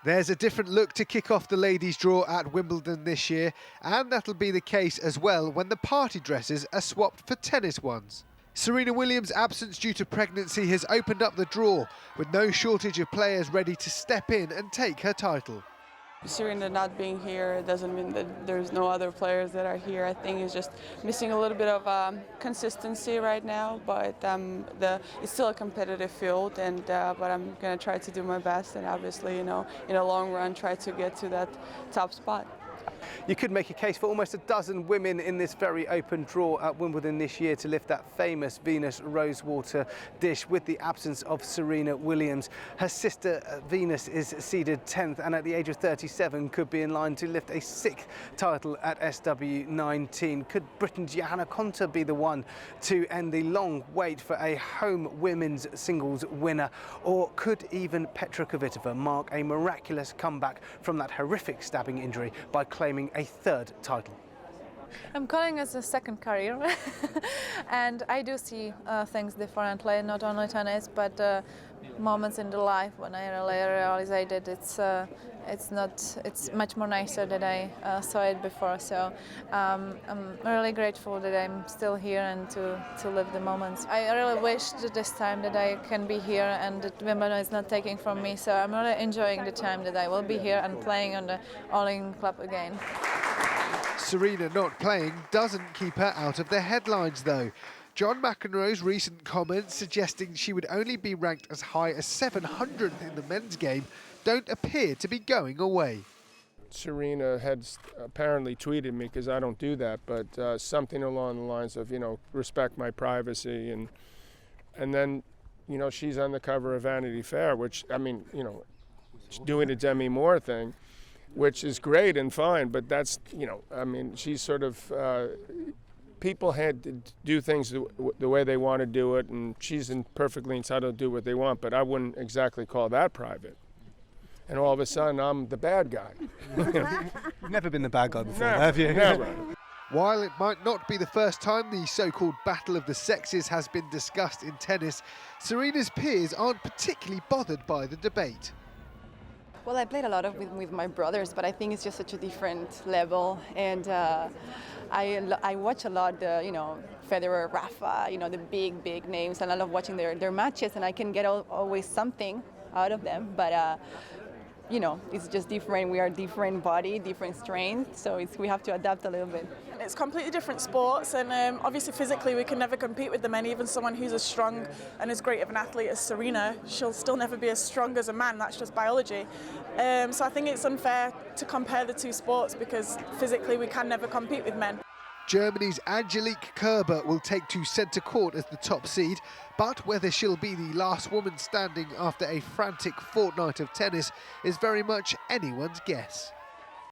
There's a different look to kick off the ladies' draw at Wimbledon this year, and that'll be the case as well when the party dresses are swapped for tennis ones. Serena Williams' absence due to pregnancy has opened up the draw, with no shortage of players ready to step in and take her title. Serena not being here doesn't mean that there's no other players that are here. I think it's just missing a little bit of consistency right now, but it's still a competitive field, and but I'm going to try to do my best, and obviously, in the long run, try to get to that top spot. You could make a case for almost a dozen women in this very open draw at Wimbledon this year to lift that famous Venus Rosewater dish with the absence of Serena Williams. Her sister Venus is seeded 10th and at the age of 37 could be in line to lift a 6th title at SW19. Could Britain's Johanna Konta be the one to end the long wait for a home women's singles winner? Or could even Petra Kvitova mark a miraculous comeback from that horrific stabbing injury by claiming a 3rd title? I'm calling it a second career, and I do see things differently, not only tennis, but moments in the life when I really realized that it's much more nicer than I saw it before. So I'm really grateful that I'm still here and to live the moments. I really wish that this time that I can be here and that Wimbledon is not taking from me. So I'm really enjoying the time that I will be here and playing on the All-England club again. Serena not playing doesn't keep her out of the headlines though. John McEnroe's recent comments suggesting she would only be ranked as high as 700th in the men's game don't appear to be going away. Serena had apparently tweeted me, because I don't do that, but something along the lines of, respect my privacy, and then, she's on the cover of Vanity Fair, which, doing a Demi Moore thing, which is great and fine, but that's, she's sort of, people had to do things the way they want to do it, and she's perfectly entitled to do what they want, but I wouldn't exactly call that private. And all of a sudden, I'm the bad guy. You've never been the bad guy before, have you? Never. While it might not be the first time the so-called battle of the sexes has been discussed in tennis, Serena's peers aren't particularly bothered by the debate. Well, I played a lot with my brothers, but I think it's just such a different level, and I watch a lot, Federer, Rafa, the big names, and I love watching their matches, and I can get always something out of them, but it's just different. We are different body, different strength, so we have to adapt a little bit. It's completely different sports, and obviously physically we can never compete with the men. Even someone who's as strong and as great of an athlete as Serena, she'll still never be as strong as a man. That's just biology. So I think it's unfair to compare the two sports, because physically we can never compete with men. Germany's Angelique Kerber will take to centre court as the top seed, but whether she'll be the last woman standing after a frantic fortnight of tennis is very much anyone's guess.